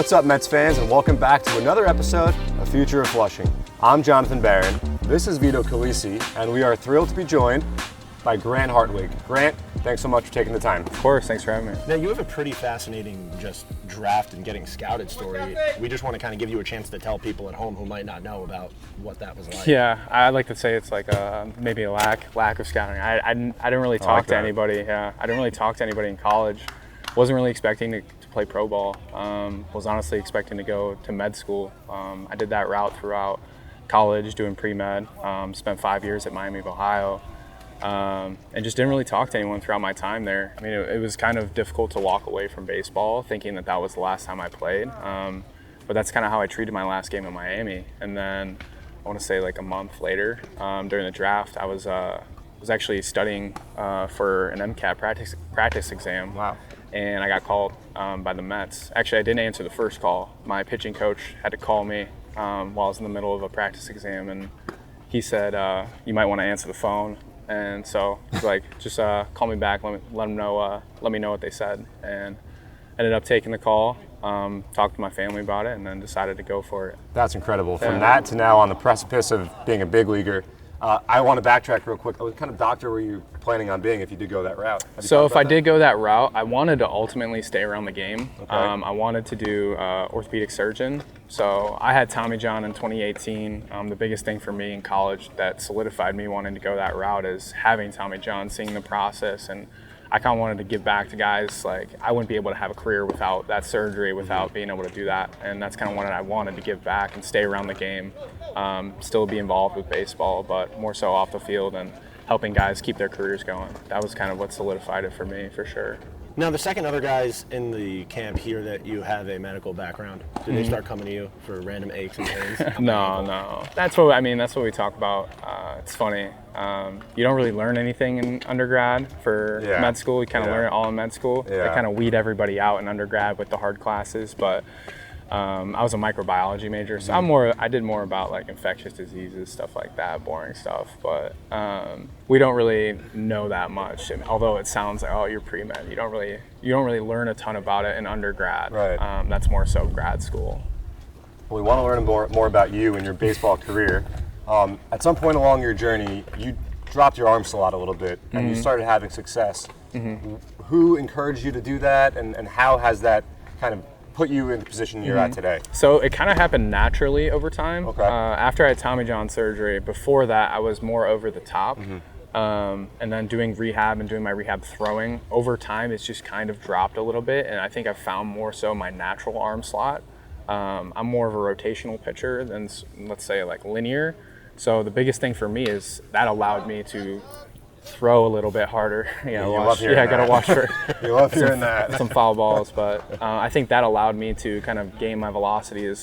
What's up, Mets fans, and welcome back to another episode of Future of Flushing. I'm Jonathan Barron, this is Vito Calisi, and we are thrilled to be joined by Grant Hartwig. Grant, thanks so much for taking the time. Of course, thanks for having me. Now, you have a pretty fascinating just draft and getting scouted story. We just want to kind of give you a chance to tell people at home who might not know about what that was like. Yeah, I'd like to say it's like maybe a lack of scouting. I didn't really talk to anybody. Yeah, I didn't really talk to anybody in college. Wasn't really expecting to play pro ball. Was honestly expecting to go to med school. I did that route throughout college, doing pre-med. Spent 5 years at Miami of Ohio. And just didn't really talk to anyone throughout my time there. I mean, it was kind of difficult to walk away from baseball thinking that was the last time I played. But that's kind of how I treated my last game in Miami. And then I want to say like a month later, during the draft, I was actually studying for an MCAT practice exam. Wow. And I got called by the Mets. Actually, I didn't answer the first call. My pitching coach had to call me while I was in the middle of a practice exam, and he said, you might want to answer the phone. And so he's like, just call me back, let me know what they said. And ended up taking the call, talked to my family about it, and then decided to go for it. That's incredible. From that to now on the precipice of being a big leaguer, I want to backtrack real quick. What kind of doctor were you planning on being if you did go that route? So if I did go that route, I wanted to ultimately stay around the game. Okay. I wanted to do orthopedic surgeon. So I had Tommy John in 2018. The biggest thing for me in college that solidified me wanting to go that route is having Tommy John, seeing the process, and I kind of wanted to give back to guys. Like, I wouldn't be able to have a career without that surgery, without being able to do that. And that's kind of what I wanted to give back and stay around the game, still be involved with baseball, but more so off the field and helping guys keep their careers going. That was kind of what solidified it for me, for sure. Now, the second other guys in the camp hear that you have a medical background. Did they start coming to you for random aches and pains? No. That's what we talk about. It's funny. You don't really learn anything in undergrad for med school. You kind of learn it all in med school. Yeah. They kind of weed everybody out in undergrad with the hard classes, but I was a microbiology major, so I did more about like infectious diseases, stuff like that, boring stuff. But we don't really know that much. And although it sounds like, oh, you're pre-med, you don't really learn a ton about it in undergrad. Right. That's more so grad school. We want to learn more about you and your baseball career. At some point along your journey, you dropped your arm slot a little bit, and you started having success. Who encouraged you to do that, and how has that kind of put you in the position you're at today? So it kind of happened naturally over time. Okay. After I had Tommy John surgery, before that I was more over the top. And then doing rehab and doing my rehab throwing, over time it's just kind of dropped a little bit, and I think I've found more so my natural arm slot. I'm more of a rotational pitcher than, let's say, like linear. So the biggest thing for me is that allowed me to throw a little bit harder. I gotta watch for you love hearing that. some foul balls, but I think that allowed me to kind of gain my velocity. I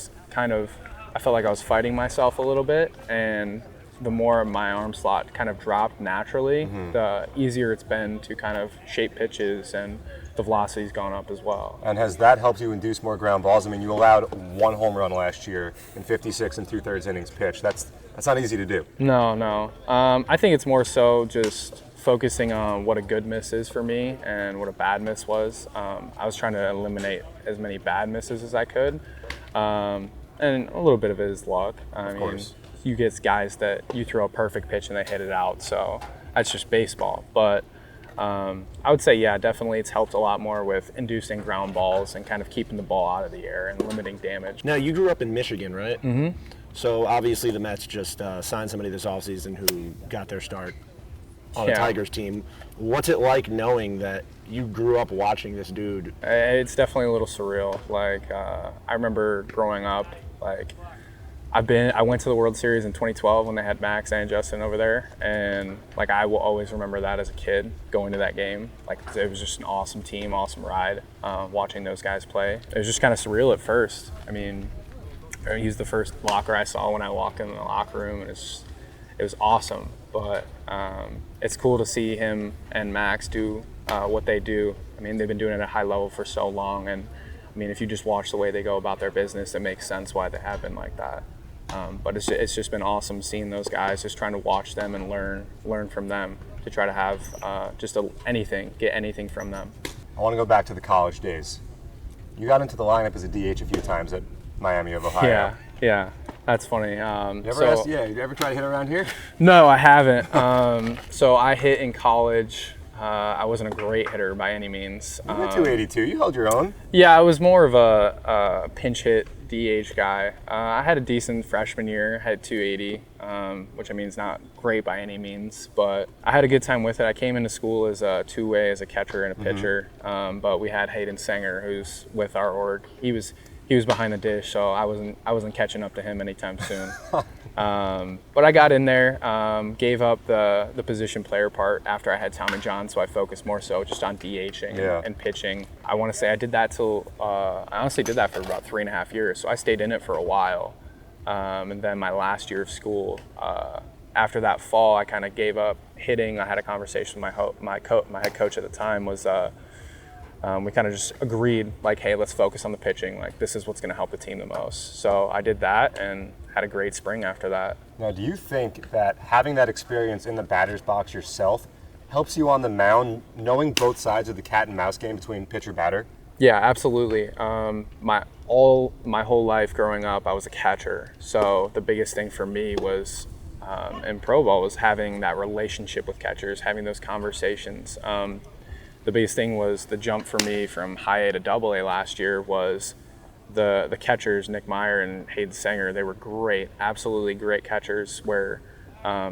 felt like I was fighting myself a little bit, and the more my arm slot kind of dropped naturally, the easier it's been to kind of shape pitches, and the velocity's gone up as well. And has that helped you induce more ground balls? I mean, you allowed 1 home run last year in 56 and 2/3 innings pitched. That's not easy to do. No. I think it's more so just focusing on what a good miss is for me and what a bad miss was. I was trying to eliminate as many bad misses as I could. And a little bit of it is luck. I mean, you get guys that you throw a perfect pitch and they hit it out, so that's just baseball. But I would say, yeah, definitely it's helped a lot more with inducing ground balls and kind of keeping the ball out of the air and limiting damage. Now, you grew up in Michigan, right? So obviously the Mets just signed somebody this offseason who got their start on the Tigers team. What's it like knowing that you grew up watching this dude? It's definitely a little surreal. Like, I remember growing up, like, I went to the World Series in 2012 when they had Max and Justin over there, and like I will always remember that as a kid going to that game. Like, it was just an awesome team, awesome ride, watching those guys play. It was just kind of surreal at first. I mean, he was the first locker I saw when I walked in the locker room, and it was awesome. But it's cool to see him and Max do what they do. I mean, they've been doing it at a high level for so long, and I mean, if you just watch the way they go about their business, it makes sense why they have been like that. But it's just been awesome seeing those guys, just trying to watch them and learn from them, to try to have get anything from them. I want to go back to the college days. You got into the lineup as a DH a few times at Miami of Ohio. Yeah, that's funny. You ever try to hit around here? No, I haven't. So I hit in college. I wasn't a great hitter by any means. You hit 282. You held your own. Yeah, I was more of a pinch hit DH guy. I had a decent freshman year. I had 280, which I mean is not great by any means, but I had a good time with it. I came into school as a two-way, as a catcher and a pitcher, but we had Hayden Sanger, who's with our org. He was behind the dish, so I wasn't catching up to him anytime soon. But I got in there, gave up the position player part after I had Tommy John, so I focused more so just on DHing and pitching. I want to say I did that I honestly did that for about 3.5 years, so I stayed in it for a while. And then my last year of school, after that fall, I kind of gave up hitting. I had a conversation with my head coach at the time was. We kind of just agreed, like, hey, let's focus on the pitching. Like, this is what's going to help the team the most. So I did that and had a great spring after that. Now, do you think that having that experience in the batter's box yourself helps you on the mound, knowing both sides of the cat and mouse game between pitcher-batter? Yeah, absolutely. My whole life growing up, I was a catcher. So the biggest thing for me was in pro ball was having that relationship with catchers, having those conversations. The biggest thing was the jump for me from high A to double A last year was the catchers, Nick Meyer and Hayden Sanger. They were great, absolutely great catchers where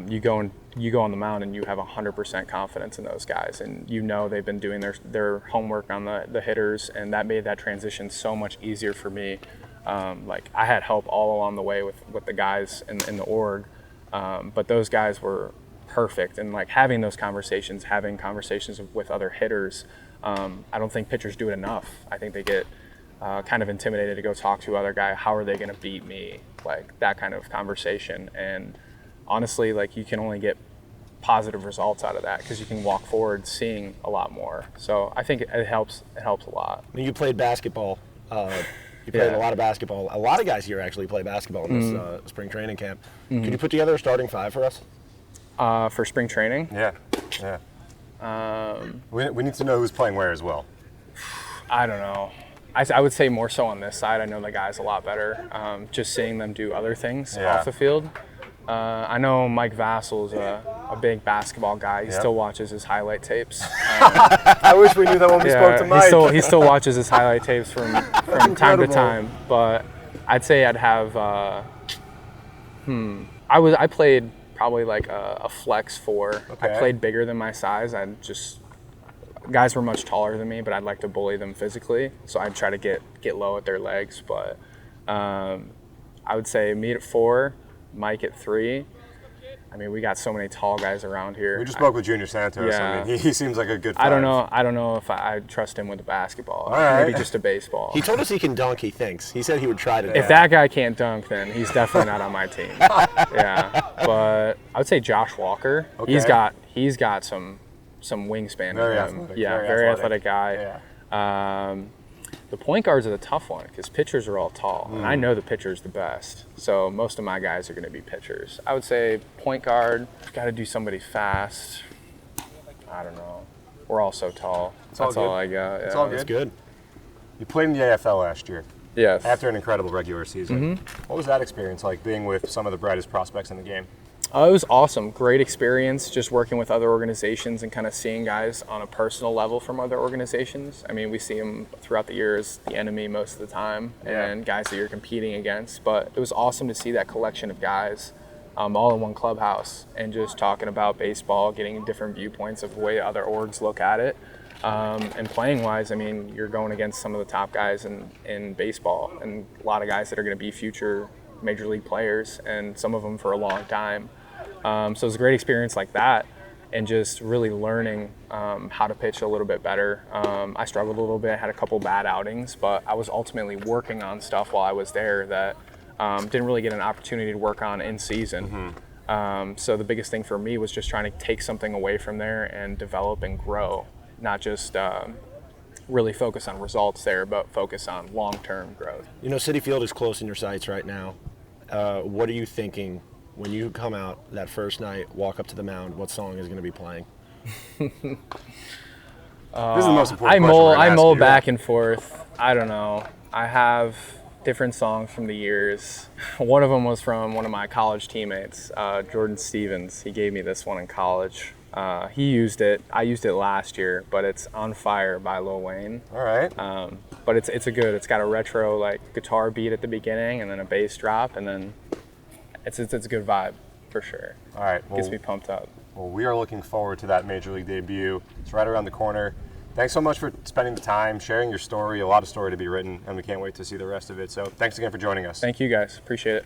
you go on the mound and you have 100% confidence in those guys. And you know they've been doing their homework on the hitters, and that made that transition so much easier for me. Like I had help all along the way with the guys in the org, but those guys were perfect, and like having conversations with other hitters. I don't think pitchers do it enough. I think they get kind of intimidated to go talk to other guy. How are they going to beat me? Like that kind of conversation. And honestly, like you can only get positive results out of that because you can walk forward seeing a lot more. So I think it helps a lot. I mean, you played basketball. You played a lot of basketball. A lot of guys here actually play basketball in this spring training camp. Can you put together a starting five for us? For spring training? Yeah. We need to know who's playing where as well. I don't know. I would say more so on this side. I know the guys a lot better. Just seeing them do other things off the field. I know Mike Vassal's a big basketball guy. He still watches his highlight tapes. I wish we knew that when we spoke to Mike. He still watches his highlight tapes from time to time. But I'd say I'd have. I played probably like a flex 4. Okay. I played bigger than my size. Guys were much taller than me, but I'd like to bully them physically. So I'd try to get low at their legs. But I would say me at 4, Mike at 3. I mean, we got so many tall guys around here. We just spoke with Junior Santos. Yeah. I mean, he seems like a good 5. I don't know if I trust him with the basketball. All right. Maybe just a baseball. He told us he can dunk, he thinks. He said he would try to. If that guy can't dunk, then he's definitely not on my team. Yeah. But I would say Josh Walker. Okay. He's got some wingspan Very in him. athletic. Yeah, very athletic guy. Yeah. The point guards are the tough one because pitchers are all tall, and I know the pitcher's the best. So most of my guys are going to be pitchers. I would say point guard, got to do somebody fast. I don't know. We're all so tall. That's all I got. It's all good. That's good. You played in the AFL last year. Yes. After an incredible regular season. What was that experience like, being with some of the brightest prospects in the game? It was awesome. Great experience just working with other organizations and kind of seeing guys on a personal level from other organizations. I mean, we see them throughout the year as the enemy most of the time and guys that you're competing against. But it was awesome to see that collection of guys all in one clubhouse and just talking about baseball, getting different viewpoints of the way other orgs look at it. And playing-wise, I mean, you're going against some of the top guys in baseball and a lot of guys that are going to be future major league players and some of them for a long time. So it was a great experience like that and just really learning how to pitch a little bit better. I struggled a little bit, had a couple bad outings, but I was ultimately working on stuff while I was there that didn't really get an opportunity to work on in season. So the biggest thing for me was just trying to take something away from there and develop and grow, not just really focus on results there, but focus on long-term growth. You know, Citi Field is close in your sights right now. What are you thinking when you come out that first night, walk up to the mound? What song is going to be playing? This is the most important question I mull back and forth. I don't know. I have different songs from the years. One of them was from one of my college teammates, Jordan Stevens. He gave me this one in college. He used it. I used it last year, but it's "On Fire" by Lil Wayne. All right. But it's got a retro like guitar beat at the beginning and then a bass drop, and then it's a good vibe for sure. All right. Well, Gets me pumped up. Well, we are looking forward to that Major League debut. It's right around the corner. Thanks so much for spending the time, sharing your story. A lot of story to be written, and we can't wait to see the rest of it. So thanks again for joining us. Thank you guys. Appreciate it.